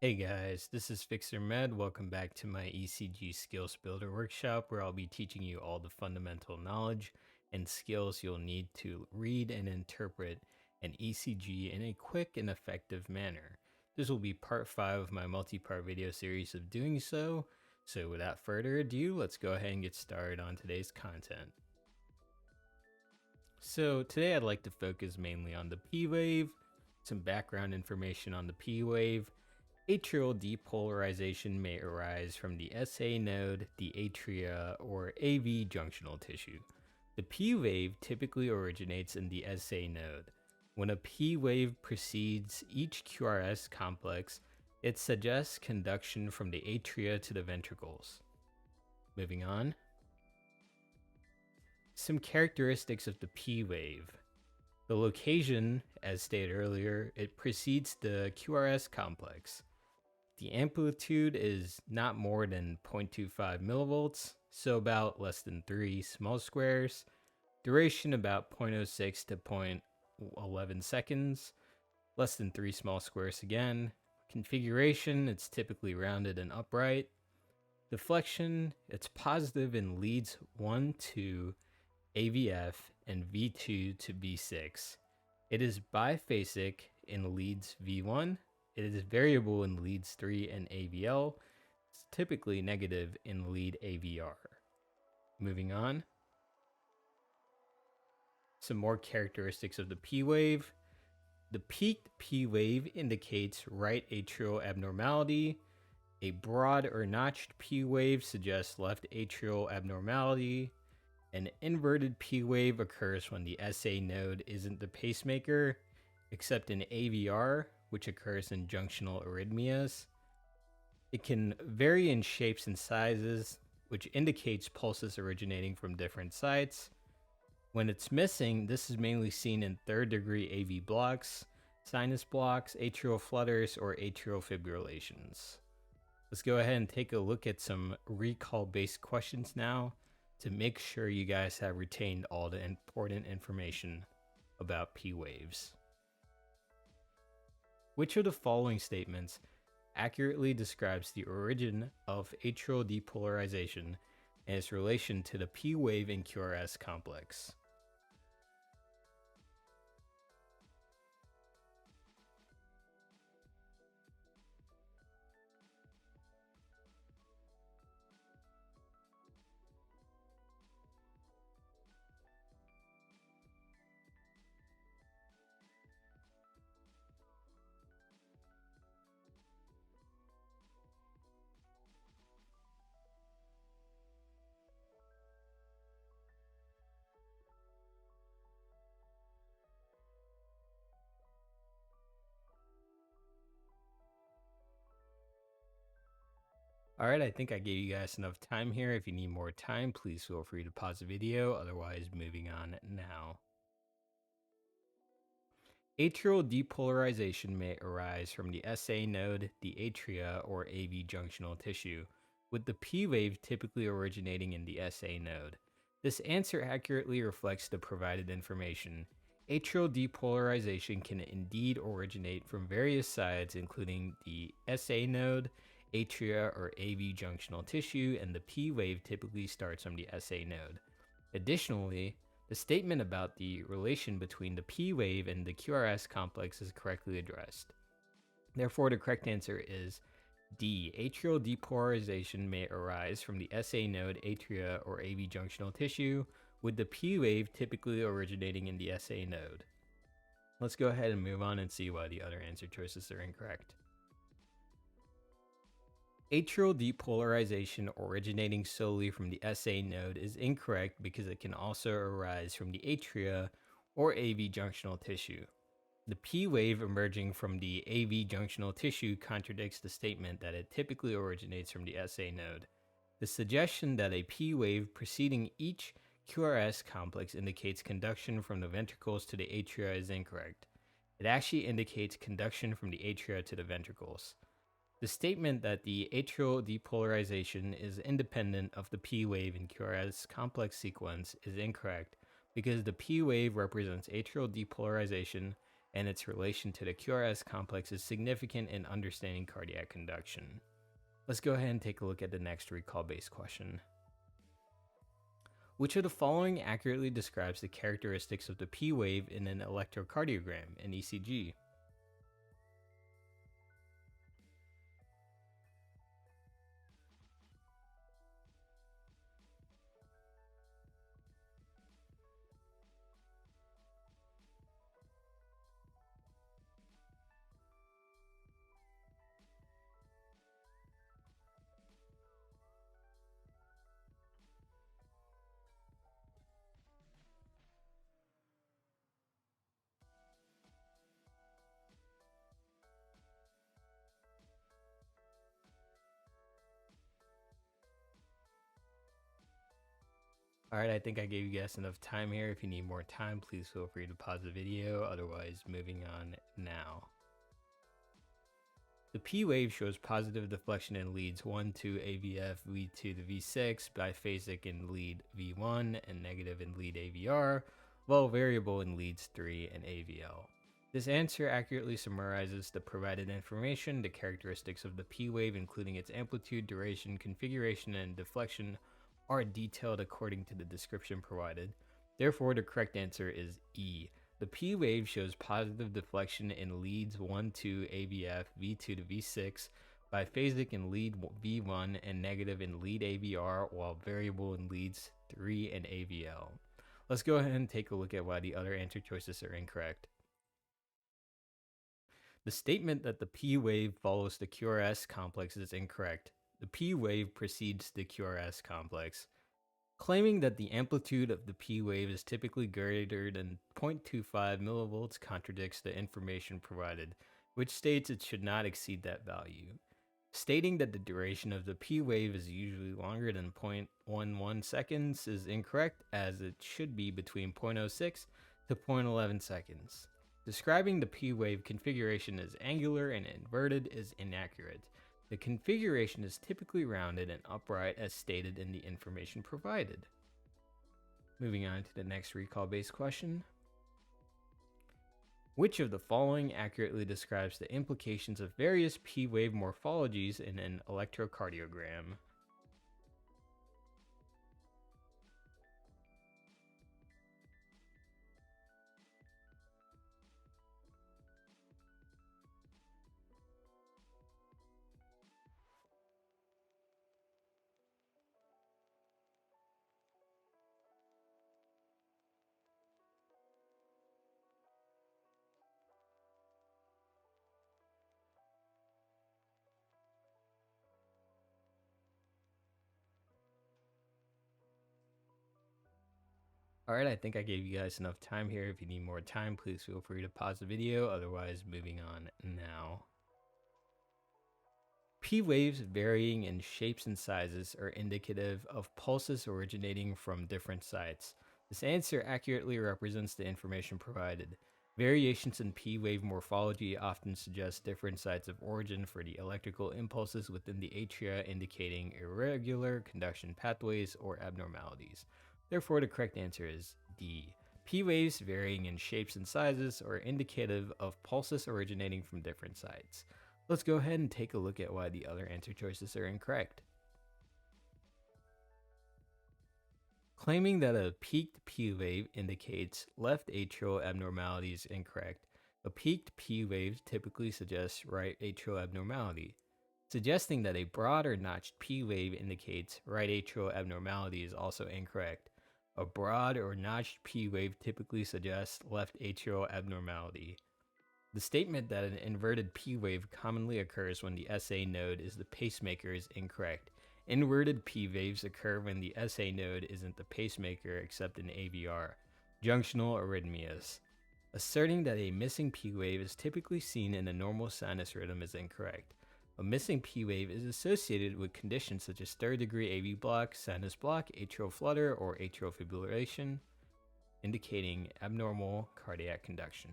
Hey guys, this is FixerMed. Welcome back to my ECG Skills Builder Workshop, where I'll be teaching you all the fundamental knowledge and skills you'll need to read and interpret an ECG in a quick and effective manner. This will be part 5 of my multi-part video series of doing so. So without further ado, let's go ahead and get started on today's content. So today I'd like to focus mainly on the P wave, some background information on the P wave. Atrial depolarization may arise from the SA node, the atria, or AV junctional tissue. The P wave typically originates in the SA node. When a P wave precedes each QRS complex, it suggests conduction from the atria to the ventricles. Moving on. Some characteristics of the P wave. The location, as stated earlier, it precedes the QRS complex. The amplitude is not more than 0.25 millivolts, so about less than 3 small squares. Duration about 0.06 to 0.11 seconds, less than 3 small squares again. Configuration, it's typically rounded and upright. Deflection, it's positive in leads 1 to AVF and V2 to V6. It is biphasic in leads V1. It is variable in leads 3 and AVL. It's typically negative in lead AVR. Moving on. Some more characteristics of the P wave. The peaked P wave indicates right atrial abnormality. A broad or notched P wave suggests left atrial abnormality. An inverted P wave occurs when the SA node isn't the pacemaker, except in AVR, which occurs in junctional arrhythmias. It can vary in shapes and sizes, which indicates pulses originating from different sites. When it's missing, this is mainly seen in third-degree AV blocks, sinus blocks, atrial flutters, or atrial fibrillations. Let's go ahead and take a look at some recall-based questions now to make sure you guys have retained all the important information about P waves. Which of the following statements accurately describes the origin of atrial depolarization and its relation to the P wave and QRS complex? Alright, I think I gave you guys enough time here. If you need more time, please feel free to pause the video. Otherwise, moving on now. Atrial depolarization may arise from the SA node, the atria, or AV junctional tissue, with the P wave typically originating in the SA node. This answer accurately reflects the provided information. Atrial depolarization can indeed originate from various sides, including the SA node, atria, or AV junctional tissue, and the P wave typically starts from the SA node. Additionally, the statement about the relation between the P wave and the QRS complex is correctly addressed. Therefore, the correct answer is D. Atrial depolarization may arise from the SA node, atria, or AV junctional tissue, with the P wave typically originating in the SA node. Let's go ahead and move on and see why the other answer choices are incorrect. Atrial depolarization originating solely from the SA node is incorrect because it can also arise from the atria or AV junctional tissue. The P wave emerging from the AV junctional tissue contradicts the statement that it typically originates from the SA node. The suggestion that a P wave preceding each QRS complex indicates conduction from the ventricles to the atria is incorrect. It actually indicates conduction from the atria to the ventricles. The statement that the atrial depolarization is independent of the P wave and QRS complex sequence is incorrect because the P wave represents atrial depolarization and its relation to the QRS complex is significant in understanding cardiac conduction. Let's go ahead and take a look at the next recall-based question. Which of the following accurately describes the characteristics of the P wave in an electrocardiogram, an ECG? Alright, I think I gave you guys enough time here. If you need more time, please feel free to pause the video. Otherwise, moving on now. The P wave shows positive deflection in leads 1 to AVF V2 to V6, biphasic in lead V1, and negative in lead AVR, while variable in leads 3 and AVL. This answer accurately summarizes the provided information. The characteristics of the P wave, including its amplitude, duration, configuration, and deflection, are detailed according to the description provided. Therefore, the correct answer is E. The P wave shows positive deflection in leads 1 to AVF V2 to V6, biphasic in lead V1, and negative in lead AVR, while variable in leads 3 and AVL. Let's go ahead and take a look at why the other answer choices are incorrect. The statement that the P wave follows the QRS complex is incorrect. The P wave precedes the QRS complex. Claiming that the amplitude of the P wave is typically greater than 0.25 millivolts contradicts the information provided, which states it should not exceed that value. Stating that the duration of the P wave is usually longer than 0.11 seconds is incorrect, as it should be between 0.06 to 0.11 seconds. Describing the P wave configuration as angular and inverted is inaccurate. The configuration is typically rounded and upright as stated in the information provided. Moving on to the next recall-based question. Which of the following accurately describes the implications of various P wave morphologies in an electrocardiogram? Alright, I think I gave you guys enough time here. If you need more time, please feel free to pause the video. Otherwise, moving on now. P waves varying in shapes and sizes are indicative of pulses originating from different sites. This answer accurately represents the information provided. Variations in P wave morphology often suggest different sites of origin for the electrical impulses within the atria, indicating irregular conduction pathways or abnormalities. Therefore, the correct answer is D. P waves varying in shapes and sizes are indicative of pulses originating from different sites. Let's go ahead and take a look at why the other answer choices are incorrect. Claiming that a peaked P wave indicates left atrial abnormality is incorrect. A peaked P wave typically suggests right atrial abnormality. Suggesting that a broad or notched P wave indicates right atrial abnormality is also incorrect. A broad or notched P wave typically suggests left atrial abnormality. The statement that an inverted P wave commonly occurs when the SA node is the pacemaker is incorrect. Inverted P waves occur when the SA node isn't the pacemaker except in AVR, junctional arrhythmias. Asserting that a missing P wave is typically seen in a normal sinus rhythm is incorrect. A missing P wave is associated with conditions such as third-degree AV block, sinus block, atrial flutter, or atrial fibrillation, indicating abnormal cardiac conduction.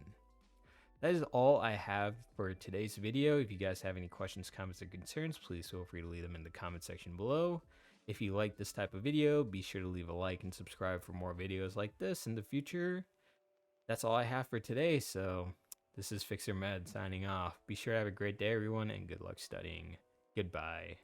That is all I have for today's video. If you guys have any questions, comments, or concerns, please feel free to leave them in the comment section below. If you like this type of video, be sure to leave a like and subscribe for more videos like this in the future. That's all I have for today, so This is FixerMed signing off. Be sure to have a great day, everyone, and good luck studying. Goodbye.